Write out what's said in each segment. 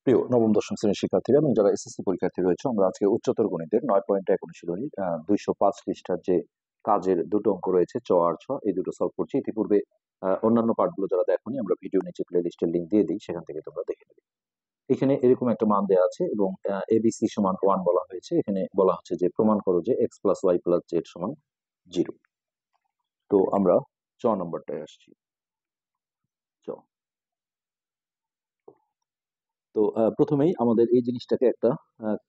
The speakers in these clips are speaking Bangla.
প্রিয় নবম দশম শ্রেণীর শিক্ষার্থীরা এবং যারা এসএসসি পরীক্ষার্থী রয়েছে, আমরা আজকে উচ্চতর গণিতের 9.1 অনুশীলনী 205 পৃষ্ঠার যে কাজের দুটো অঙ্ক রয়েছে চ আর ছ, এই দুটো সলভ করছি। ইতিপূর্বে অন্যান্য পার্টগুলো যারা দেখোনি, আমরা ভিডিও নিচে প্লে লিস্টের লিঙ্ক দিয়ে দিই, সেখান থেকে তোমরা দেখে নেবে। এখানে এরকম একটা মান দেওয়া আছে এবং এবিসি সমান 1 বলা হয়েছে। এখানে বলা হচ্ছে যে প্রমাণ করো যে x plus Y plus z সমান 0। তো আমরা চ নম্বরটায় আসছি। চ তো প্রথমেই আমাদের এই জিনিসটাকে একটা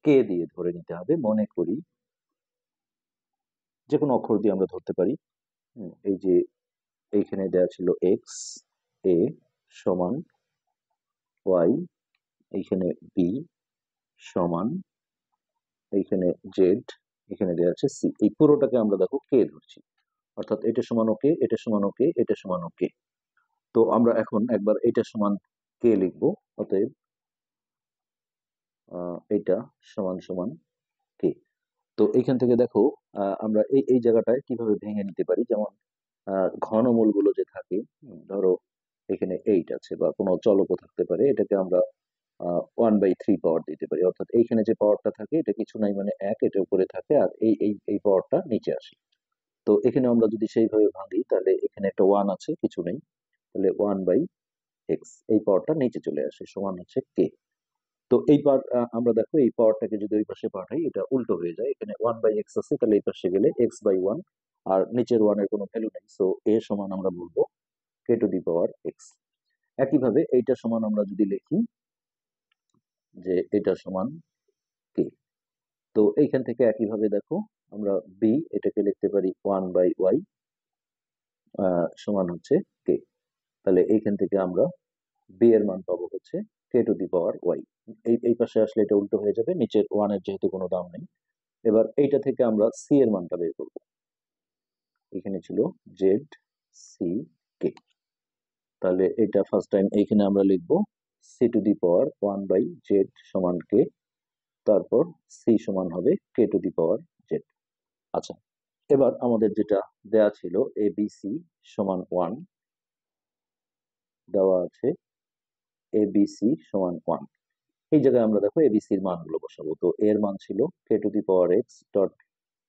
কে দিয়ে ধরে নিতে হবে। মনে করি যে কোনো অক্ষর দিয়ে আমরা ধরতে পারি। এই যে এইখানে দেওয়া ছিল এক্স এ সমান ওয়াই, এইখানে বি সমান, এইখানে জেড, এখানে দেওয়া আছে সি। এই পুরোটাকে আমরা দেখো কে ধরছি, অর্থাৎ এটা সমান ওকে, এটা সমান ওকে, এটা সমান ওকে। তো আমরা এখন একবার এটা সমান কে লিখবো। অতএব এটা সমান সমান কে। তো এইখান থেকে দেখো আমরা এই এই জায়গাটায় কিভাবে ভেঙে নিতে পারি। যেমন ঘনমূলগুলো যে থাকে, ধরো এখানে 8 আছে বা কোনো চলকও থাকতে পারে, এটাকে আমরা 1/3 পাওয়ার দিতে পারি। অর্থাৎ এইখানে যে পাওয়ারটা থাকে এটা কিছু নাই, মানে 1, এটা উপরে থাকে আর এই এই এই পাওয়ারটা নিচে আসে। তো এখানে আমরা যদি সেইভাবে ভাঙি, তাহলে এখানে একটা 1 আছে, কিছু নেই, তাহলে 1/x, এই পাওয়ারটা নিচে চলে আসে, সমান হচ্ছে কে। তো এই পাওয়ার আমরা দেখো এই পাওয়ারটাকে যদি ওই পাশে পাঠাই, এটা উল্টো হয়ে যায়। এখানে 1/x আছে, তাহলে এই পাশে গেলে x/1, আর নিচের 1 এর কোনো ভ্যালু নেই, সো a সমান আমরা বলবো k⁴x। একইভাবে এইটা সমান আমরা যদি লিখি যে এটা সমান কে, তো এইখান থেকে একইভাবে দেখো আমরা বি এটাকে লিখতে পারি 1/y সমান হচ্ছে কে। তাহলে এইখান থেকে আমরা বি এর মান পাবো হচ্ছে k⁴y। এই এই পাশে আসলে এটা উল্টো হয়ে যাবে, নিচের 1 এর যেহেতু কোনো দাম নেই। এবার এইটা থেকে আমরা সি এর মানটা বের করবো। এখানে ছিল জেড সি কে, তাহলে এটা ফার্স্ট টাইম এইখানে আমরা লিখবো c⁴1/z সমান কে, তারপর সি সমান হবে k⁴z। আচ্ছা, এবার আমাদের যেটা দেয়া ছিল এবিসি সমান 1 দেওয়া আছে, এবিসি সমান 1, এই জায়গায় আমরা দেখো এবিসির মানগুলো বসাবো। তো এর মান ছিল k⁴x ডট,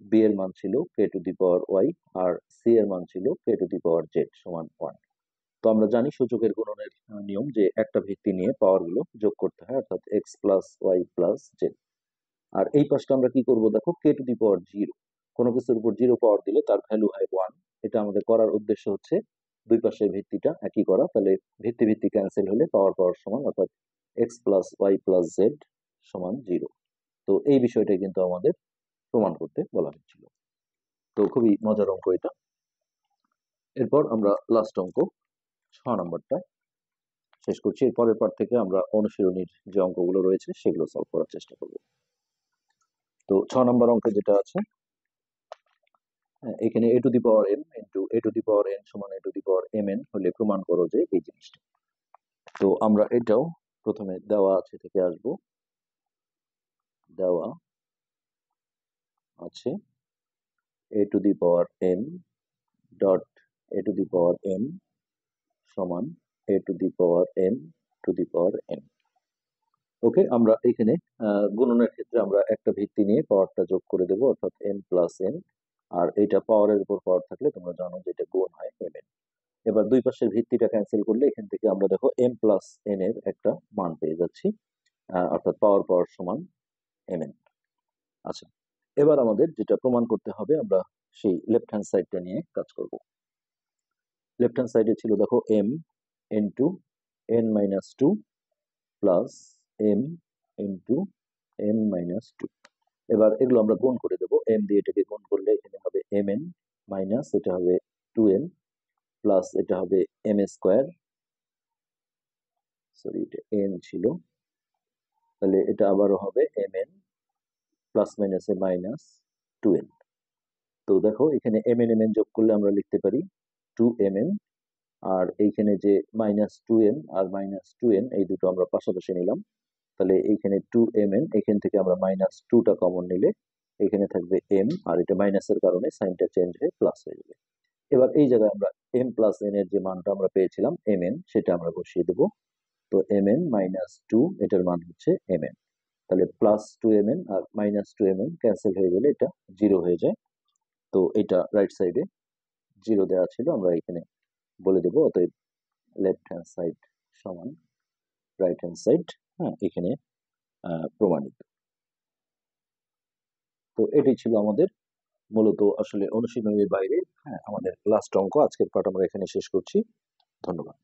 বি এর মান ছিল k⁴y, আর সি এর মান ছিল k⁴z সমান 1। তো আমরা জানি সূচকের গুণনের নিয়ম, যে একটা ভিত্তি নিয়ে পাওয়ার গুলো যোগ করতে হয়, অর্থাৎ x plus Y plus Z. আর এই পাশটা আমরা কি করব দেখো, k⁴0, কোনো কিছুর উপর 0 পাওয়ার দিলে তার ভ্যালু হয় 1। এটা আমাদের করার উদ্দেশ্য হচ্ছে দুই পাশের ভিত্তিটা একই করা, তাহলে ভিত্তি ভিত্তি ক্যান্সেল হলে পাওয়ার পাওয়ার সমান, অর্থাৎ x plus Y plus z সমান 0। তো এই বিষয়টাই কিন্তু আমাদের প্রমাণ করতে বলা হয়েছিল। তো খুবই মজার অঙ্ক এটা। এরপর আমরা লাস্ট অঙ্ক 6 নম্বরটা শেষ করছি। এর পরের পার্ট থেকে আমরা অনুশীলনীর যে অঙ্কগুলো রয়েছে সেগুলো সলভ করার চেষ্টা করব। তো 6 নম্বর অঙ্কে যেটা আছে, এখানে a⁴n ইন্টু a⁴n সমান a⁴mn হলে প্রমাণ করো যে এই জিনিসটা। তো আমরা এটাও প্রথমে দেওয়া আছে থেকে আসবো। দেওয়া আছে a⁴n ডট a⁴m সমান a⁴n। ওকে, আমরা এখানে গুণনের ক্ষেত্রে আমরা একটা ভিত্তি নিয়ে পাওয়ারটা যোগ করে দেবো, অর্থাৎ m প্লাস n, আর এটা পাওয়ারের উপর পাওয়ার থাকলে তোমরা জানো যে এটা গুণ হয় mn। এবার দুই পাশের ভিত্তিটা ক্যান্সেল করলে এখান থেকে আমরা দেখো m প্লাস n এর একটা মান পেয়ে যাচ্ছি, অর্থাৎ পাওয়ার পাওয়ার সমান mn। আচ্ছা, এবার আমাদের যেটা প্রমাণ করতে হবে, আমরা সেই লেফট হ্যান্ড সাইডটা নিয়ে কাজ করব। লেফট হ্যান্ড সাইডে ছিল দেখো m into n-2 plus m into n-2। এবার এগুলো আমরা গুণ করে দেবো, m দিয়ে এটাকে গুণ করলে এখানে হবে mn মাইনাস এটা হবে 2n প্লাস এটা হবে m স্কোয়ার, সরি এটা n ছিল, তাহলে এটা আবারও হবে mn প্লাস মাইনাসে মাইনাস 2n। তো দেখো এখানে mn যোগ করলে আমরা লিখতে পারি 2mn, আর এইখানে যে -2n আর -2n এই দুটো আমরা পাশাপাশি নিলাম, তাহলে এইখানে 2mn, এখান থেকে আমরা -2টা কমন নিলে এখানে থাকবে m, আর এটা মাইনাসের কারণে সাইনটা চেঞ্জ হয়ে প্লাস হয়ে যাবে। এবার এই জায়গায় আমরা m প্লাস n এর যে মানটা আমরা পেয়েছিলাম mn, সেটা আমরা বসিয়ে দেবো। তো mn মাইনাস টু এটার মান হচ্ছে mn। তাহলে প্লাস টু mn আর মাইনাস টু mn ক্যান্সেল হয়ে গেলে এটা জিরো হয়ে যায়। তো এটা রাইট সাইডে জিরো দেওয়া ছিল, আমরা এখানে বলে দেবো। অতএব লেফট হ্যান্ড সাইড সমান রাইট হ্যান্ড সাইড, হ্যাঁ এখানে প্রমাণিত। তো এটাই ছিল আমাদের মূলত আসলে অনুশীলনের বাইরে, হ্যাঁ আমাদের লাস্ট অঙ্ক। আজকের পাঠ আমরা এখানে শেষ করছি। ধন্যবাদ।